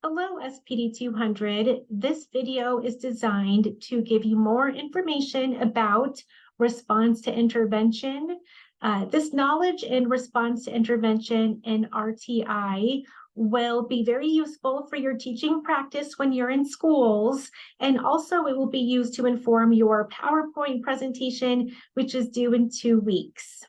Hello, SPD200. This video is designed to give you more information about response to intervention. This knowledge in response to intervention in RTI will be very useful for your teaching practice when you're in schools, and also it will be used to inform your PowerPoint presentation, which is due in 2 weeks.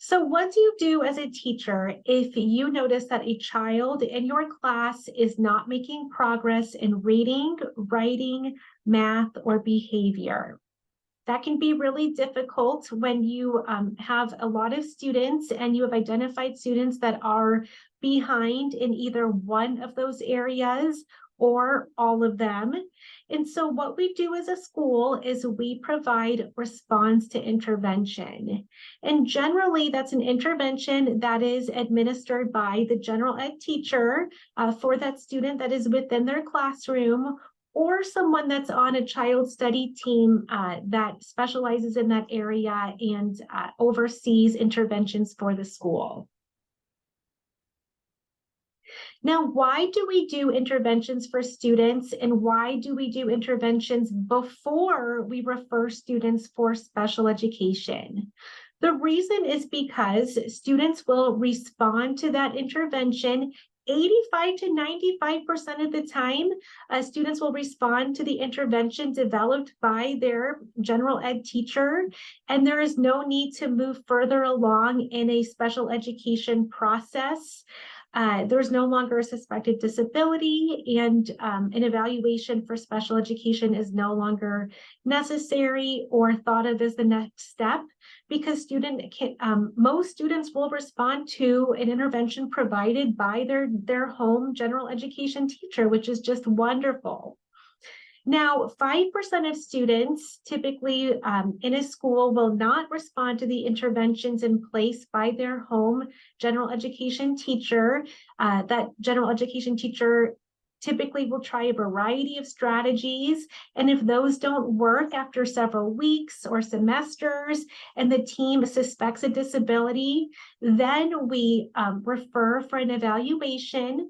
So what do you do as a teacher if you notice that a child in your class is not making progress in reading, writing, math, or behavior? That can be really difficult when you have a lot of students and you have identified students that are behind in either one of those areas or all of them. And so what we do as a school is we provide response to intervention. And generally, that's an intervention that is administered by the general ed teacher for that student that is within their classroom, or someone that's on a child study team that specializes in that area and oversees interventions for the school. Now, why do we do interventions for students, and why do we do interventions before we refer students for special education? The reason is because students will respond to that intervention 85 to 95% of the time. Students will respond to the intervention developed by their general ed teacher, and there is no need to move further along in a special education process. There's no longer a suspected disability, and an evaluation for special education is no longer necessary or thought of as the next step, because most students will respond to an intervention provided by their home general education teacher, which is just wonderful. Now, 5% of students typically in a school will not respond to the interventions in place by their home general education teacher. That general education teacher typically will try a variety of strategies, and if those don't work after several weeks or semesters and the team suspects a disability, then we refer for an evaluation.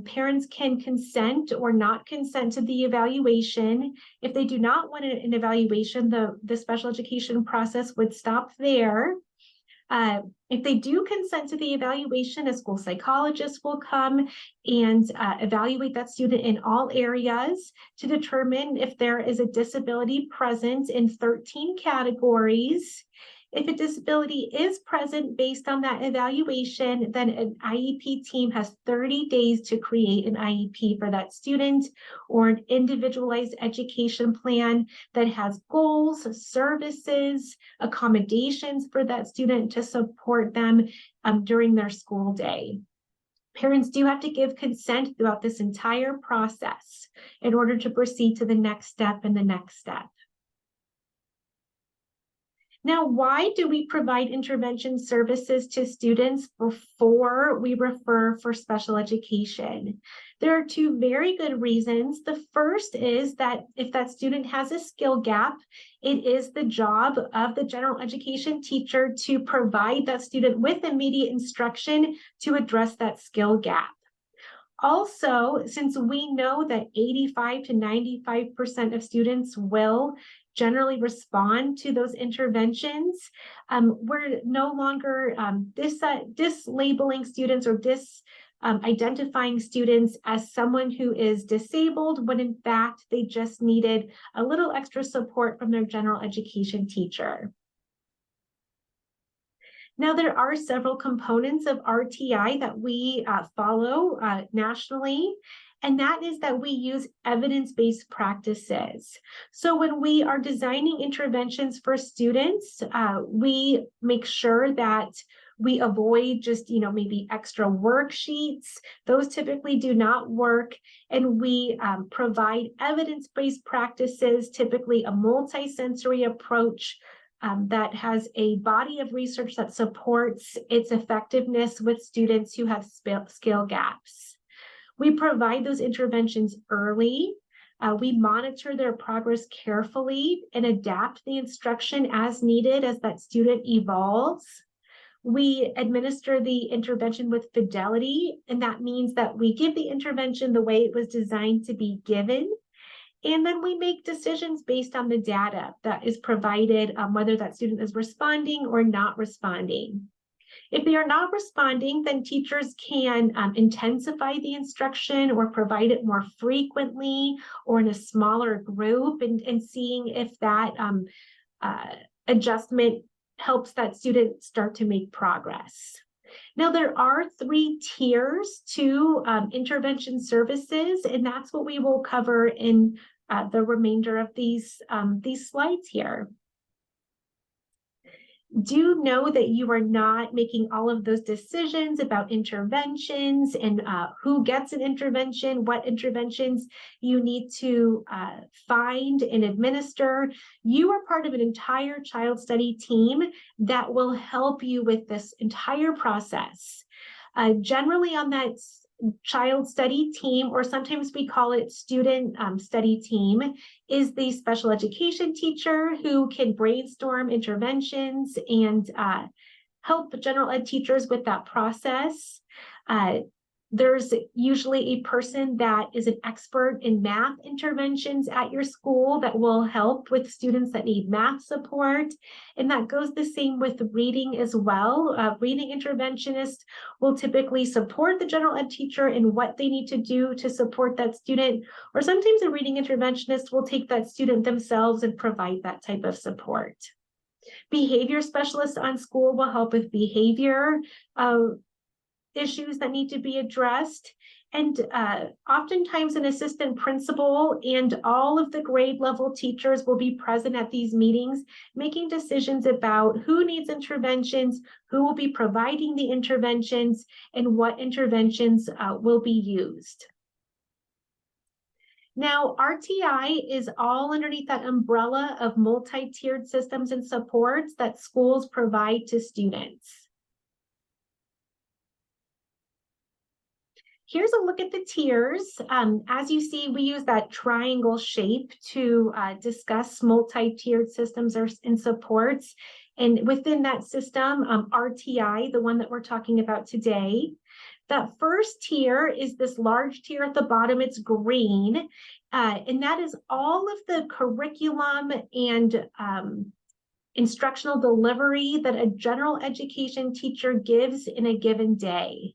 Parents can consent or not consent to the evaluation. If they do not want an evaluation, the special education process would stop there. If they do consent to the evaluation, a school psychologist will come and evaluate that student in all areas to determine if there is a disability present in 13 categories. If a disability is present based on that evaluation, then an IEP team has 30 days to create an IEP for that student, or an individualized education plan that has goals, services, accommodations for that student to support them during their school day. Parents do have to give consent throughout this entire process in order to proceed to the next step and the next step. Now, why do we provide intervention services to students before we refer for special education? There are 2 very good reasons. The first is that if that student has a skill gap, it is the job of the general education teacher to provide that student with immediate instruction to address that skill gap. Also, since we know that 85 to 95% of students will generally respond to those interventions, we're no longer dislabeling students or identifying students as someone who is disabled, when in fact they just needed a little extra support from their general education teacher. Now, there are several components of RTI that we follow nationally, and that is that we use evidence-based practices. So when we are designing interventions for students, we make sure that we avoid just, maybe extra worksheets. Those typically do not work. And we provide evidence-based practices, typically a multi-sensory approach that has a body of research that supports its effectiveness with students who have skill gaps. We provide those interventions early. We monitor their progress carefully and adapt the instruction as needed as that student evolves. We administer the intervention with fidelity, and that means that we give the intervention the way it was designed to be given. And then we make decisions based on the data that is provided, whether that student is responding or not responding. If they are not responding, then teachers can intensify the instruction or provide it more frequently or in a smaller group, and seeing if that adjustment helps that student start to make progress. Now, there are 3 tiers to intervention services, and that's what we will cover in the remainder of these slides here. Do know that you are not making all of those decisions about interventions and who gets an intervention, what interventions you need to find and administer. You are part of an entire child study team that will help you with this entire process. Generally on that child study team, or sometimes we call it student study team, is the special education teacher who can brainstorm interventions and help general ed teachers with that process. There's usually a person that is an expert in math interventions at your school that will help with students that need math support. And that goes the same with reading as well. Reading interventionists will typically support the general ed teacher in what they need to do to support that student. Or sometimes a reading interventionist will take that student themselves and provide that type of support. Behavior specialists on school will help with behavior issues that need to be addressed. And oftentimes an assistant principal and all of the grade level teachers will be present at these meetings, making decisions about who needs interventions, who will be providing the interventions, and what interventions will be used. Now, RTI is all underneath that umbrella of multi-tiered systems and supports that schools provide to students. Here's a look at the tiers. As you see, we use that triangle shape to discuss multi-tiered systems and supports. And within that system, RTI, the one that we're talking about today, that first tier is this large tier at the bottom. It's green, and that is all of the curriculum and instructional delivery that a general education teacher gives in a given day.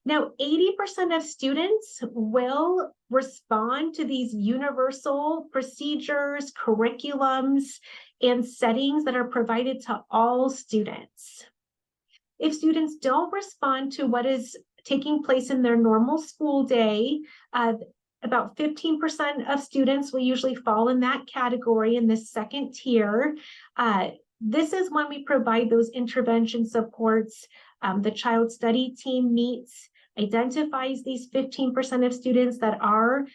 Now, 80% of students will respond to these universal procedures, curriculums, and settings that are provided to all students. If students don't respond to what is taking place in their normal school day, about 15% of students will usually fall in that category in this second tier. This is when we provide those intervention supports. The child study team meets, identifies these 15% of students that are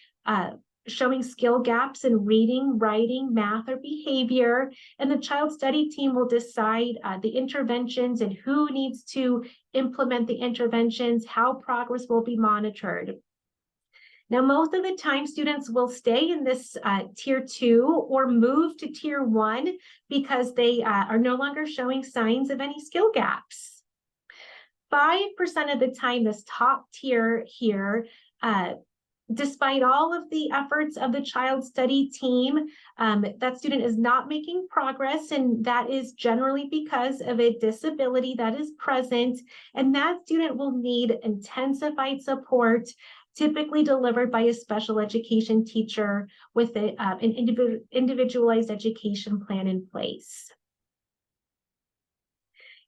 showing skill gaps in reading, writing, math, or behavior, and the child study team will decide the interventions and who needs to implement the interventions, how progress will be monitored. Now, most of the time, students will stay in this tier 2 or move to tier 1 because they are no longer showing signs of any skill gaps. 5% of the time, this top tier here, despite all of the efforts of the child study team, that student is not making progress, and that is generally because of a disability that is present, and that student will need intensified support, typically delivered by a special education teacher with an individualized education plan in place.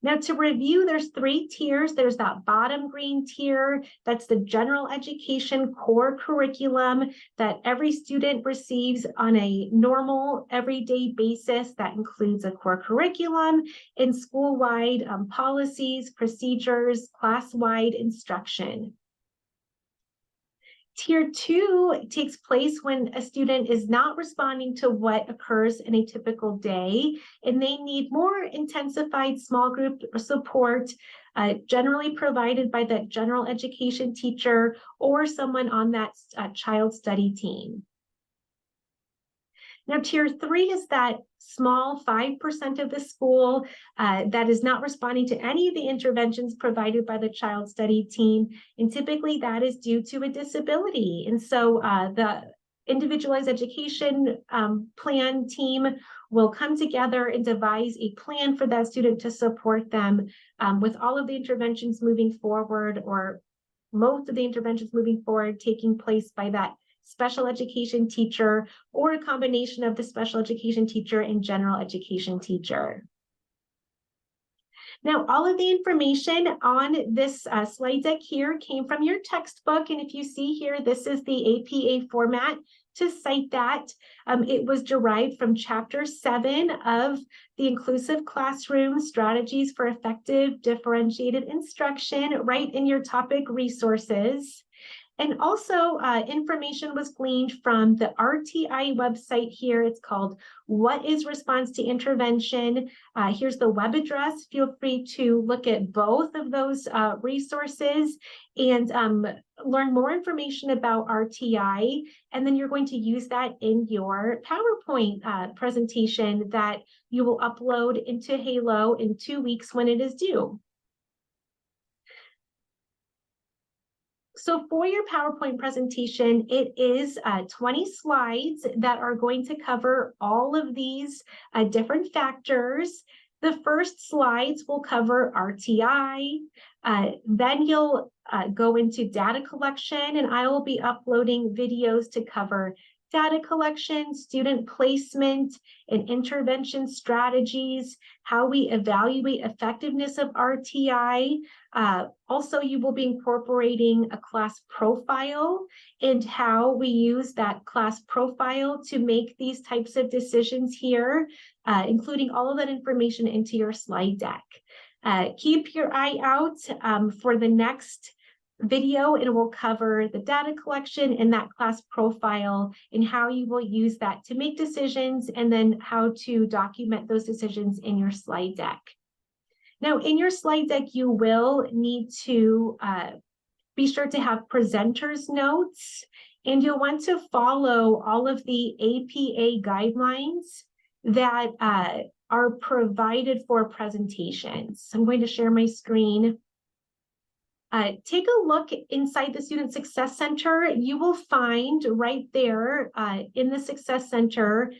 Now, to review, there's 3 tiers. There's that bottom green tier. That's the general education core curriculum that every student receives on a normal, everyday basis. That includes a core curriculum and school-wide policies, procedures, class-wide instruction. Tier 2 takes place when a student is not responding to what occurs in a typical day, and they need more intensified small group support, generally provided by that general education teacher or someone on that child study team. Now, tier 3 is that small 5% of the school that is not responding to any of the interventions provided by the child study team. And typically that is due to a disability. And so the individualized education plan team will come together and devise a plan for that student to support them with all of the interventions moving forward, or most of the interventions moving forward taking place by that special education teacher, or a combination of the special education teacher and general education teacher. Now, all of the information on this slide deck here came from your textbook. And if you see here, this is the APA format to cite that. It was derived from Chapter 7 of the Inclusive Classroom Strategies for Effective Differentiated Instruction, right in your topic resources. And also information was gleaned from the RTI website here. It's called What is Response to Intervention? Here's the web address. Feel free to look at both of those resources and learn more information about RTI. And then you're going to use that in your PowerPoint presentation that you will upload into Halo in 2 weeks when it is due. So for your PowerPoint presentation, it is 20 slides that are going to cover all of these different factors. The first slides will cover RTI. Then you'll go into data collection, and I will be uploading videos to cover data collection, student placement, and intervention strategies, how we evaluate effectiveness of RTI. Also, you will be incorporating a class profile and how we use that class profile to make these types of decisions here, including all of that information into your slide deck. Keep your eye out for the next video, and it will cover the data collection and that class profile and how you will use that to make decisions, and then how to document those decisions in your slide deck. Now, in your slide deck, you will need to be sure to have presenters notes, and you'll want to follow all of the APA guidelines that are provided for presentations. I'm going to share my screen. Take a look inside the Student Success Center. You will find right there in the Success Center,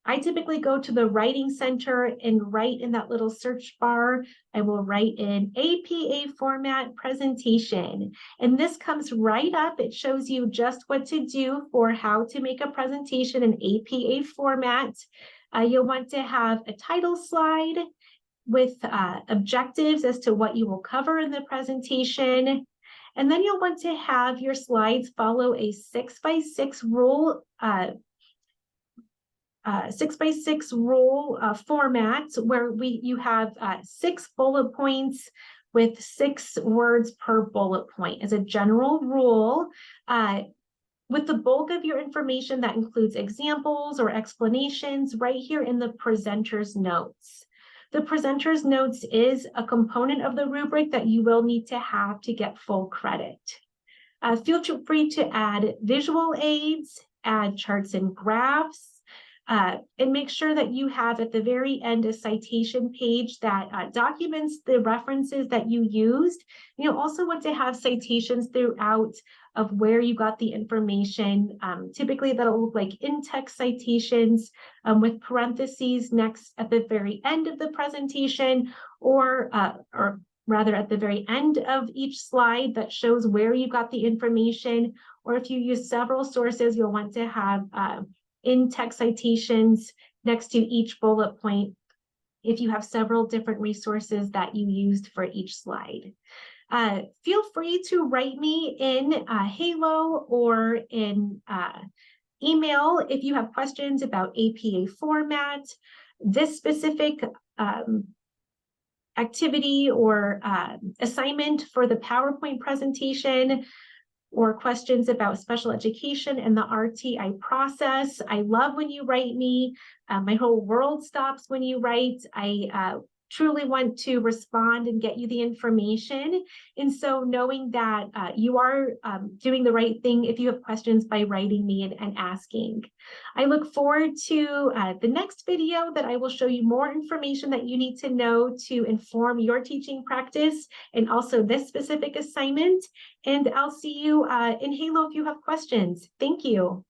I typically go to the Writing Center and write in that little search bar. I will write in APA format presentation. And this comes right up. It shows you just what to do for how to make a presentation in APA format. You'll want to have a title slide with objectives as to what you will cover in the presentation. And then you'll want to have your slides follow a 6x6 rule, 6x6 rule format, where you have 6 bullet points with 6 words per bullet point as a general rule. With the bulk of your information that includes examples or explanations right here in the presenter's notes. The presenter's notes is a component of the rubric that you will need to have to get full credit. Feel free to add visual aids, add charts and graphs, and make sure that you have at the very end a citation page that documents the references that you used. You'll also want to have citations throughout of where you got the information. Typically that'll look like in-text citations with parentheses next at the very end of the presentation, or rather at the very end of each slide that shows where you got the information. Or if you use several sources, you'll want to have in-text citations next to each bullet point if you have several different resources that you used for each slide. Feel free to write me in Halo or in email if you have questions about APA format, this specific activity or assignment for the PowerPoint presentation, or questions about special education and the RTI process. I love when you write me. My whole world stops when you write. I truly want to respond and get you the information. And so knowing that you are doing the right thing if you have questions by writing me and asking. I look forward to the next video that I will show you more information that you need to know to inform your teaching practice and also this specific assignment. And I'll see you in Halo if you have questions. Thank you.